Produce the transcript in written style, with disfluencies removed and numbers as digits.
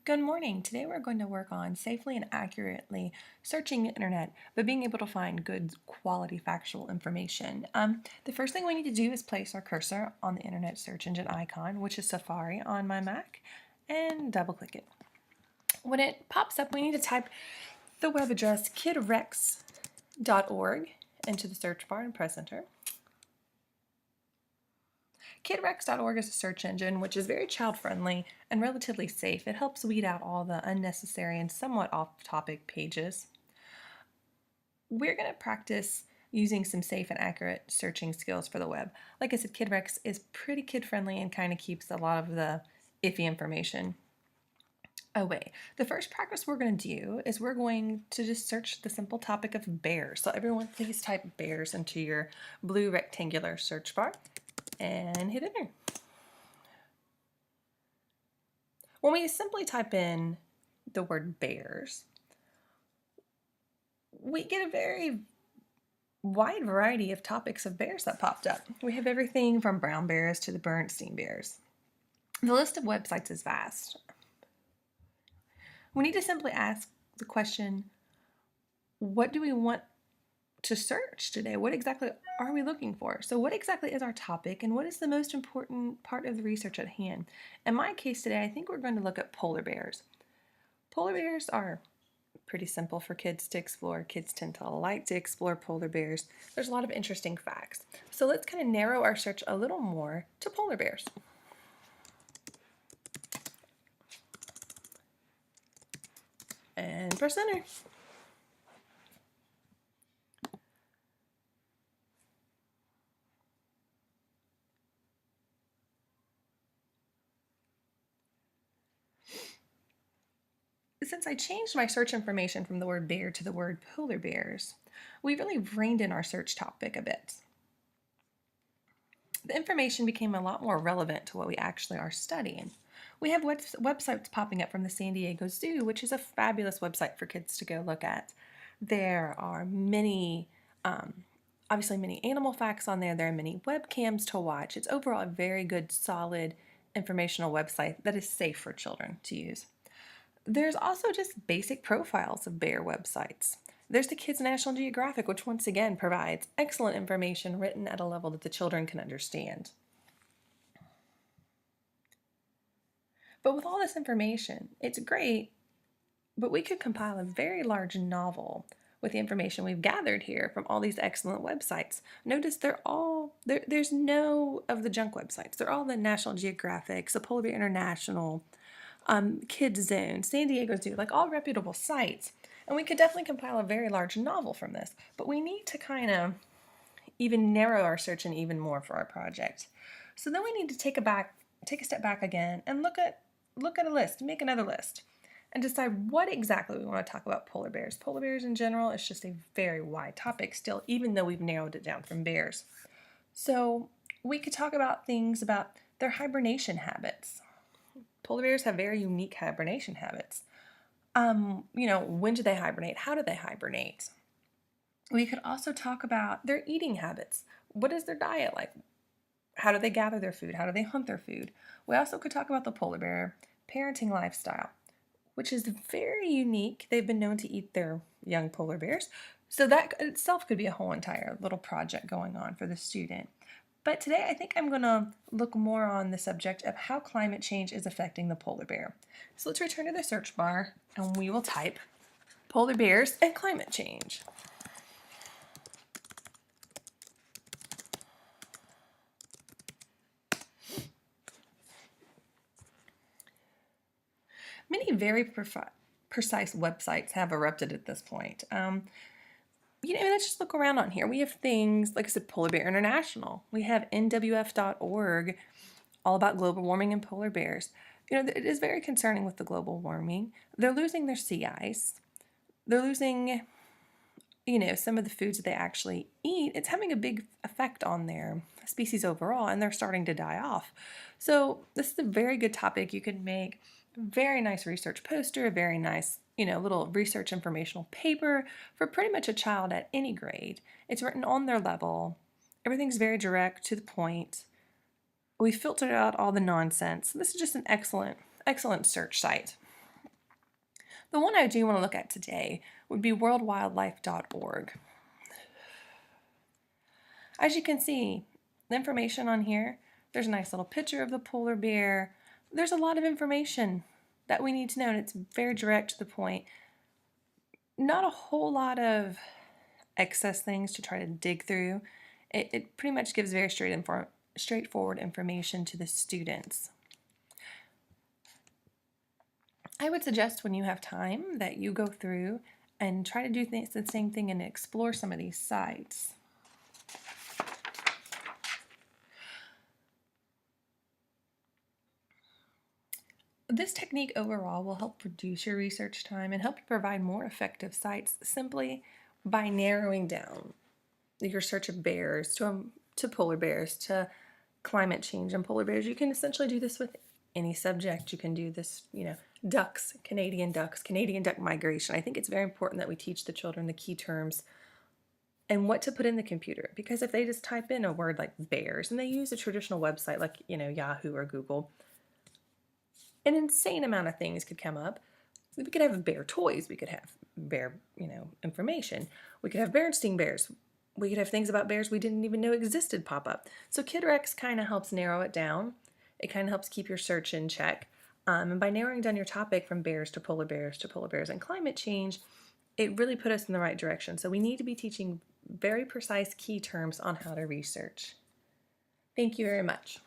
Good morning. Today we're going to work on safely and accurately searching the internet, but being able to find good quality factual information. The first thing we need to do is place our cursor on the internet search engine icon, which is Safari on my Mac, and double click it. When it pops up, we need to type the web address kidrex.org into the search bar and press enter. KidRex.org is a search engine which is very child-friendly and relatively safe. It helps weed out all the unnecessary and somewhat off-topic pages. We're going to practice using some safe and accurate searching skills for the web. Like I said, KidRex is pretty kid-friendly and kind of keeps a lot of the iffy information away. The first practice we're going to do is we're going to just search the simple topic of bears. So everyone please type bears into your blue rectangular search bar and hit enter. When we simply type in the word bears, we get a very wide variety of topics of bears that popped up. We have everything from brown bears to the Bernstein bears. The list of websites is vast. We need to simply ask the question, what do we want to search today? What exactly are we looking for? So what exactly is our topic and what is the most important part of the research at hand? In my case today, I think we're going to look at polar bears. Polar bears are pretty simple for kids to explore. Kids tend to like to explore polar bears. There's a lot of interesting facts. So let's kind of narrow our search a little more to polar bears. And press enter. Since I changed my search information from the word bear to the word polar bears, we really reined in our search topic a bit. The information became a lot more relevant to what we actually are studying. We have websites popping up from the San Diego Zoo, which is a fabulous website for kids to go look at. There are many, obviously many animal facts on there. There are many webcams to watch. It's overall a very good, solid, informational website that is safe for children to use. There's also just basic profiles of bear websites. There's the Kids National Geographic, which once again provides excellent information written at a level that the children can understand. But with all this information, it's great, but we could compile a very large novel with the information we've gathered here from all these excellent websites. Notice there's no of the junk websites. They're all the National Geographic, the Polar Bear International, Kids Zone, San Diego Zoo, like all reputable sites. And we could definitely compile a very large novel from this, but we need to kind of even narrow our search in even more for our project. So then we need to take a step back again and look at a list, make another list, and decide what exactly we want to talk about polar bears. Polar bears in general is just a very wide topic still, even though we've narrowed it down from bears. So we could talk about things about their hibernation habits. Polar bears have very unique hibernation habits. When do they hibernate? How do they hibernate? We could also talk about their eating habits. What is their diet like? How do they gather their food? How do they hunt their food? We also could talk about the polar bear parenting lifestyle, which is very unique. They've been known to eat their young polar bears. So that itself could be a whole entire little project going on for the student. But today I think I'm going to look more on the subject of how climate change is affecting the polar bear. So let's return to the search bar and we will type polar bears and climate change. Many very precise websites have erupted at this point. Let's just look around on here. We have things, like I said, Polar Bear International. We have NWF.org, all about global warming and polar bears. It is very concerning with the global warming. They're losing their sea ice. They're losing, some of the foods that they actually eat. It's having a big effect on their species overall, and they're starting to die off. So this is a very good topic. You could make a very nice research poster, a very nice little research informational paper for pretty much a child at any grade. It's written on their level. Everything's very direct to the point. We filtered out all the nonsense. This is just an excellent search site. The one I do want to look at today would be worldwildlife.org. As you can see, the information on here, there's a nice little picture of the polar bear. There's a lot of information that we need to know, and it's very direct to the point. Not a whole lot of excess things to try to dig through. It pretty much gives very straightforward information to the students. I would suggest when you have time that you go through and try to do the same thing and explore some of these sites. This technique overall will help reduce your research time and help you provide more effective sites simply by narrowing down your search of bears to polar bears to climate change and polar bears. You can essentially do this with any subject. You can do this, ducks, Canadian duck migration. I think it's very important that we teach the children the key terms and what to put in the computer, because if they just type in a word like bears and they use a traditional website like, Yahoo or Google, an insane amount of things could come up. We could have bear toys. We could have bear, information. We could have Berenstain Bears. We could have things about bears we didn't even know existed pop up. So KidRex kind of helps narrow it down. It kind of helps keep your search in check. And by narrowing down your topic from bears to polar bears and climate change, it really put us in the right direction. So we need to be teaching very precise key terms on how to research. Thank you very much.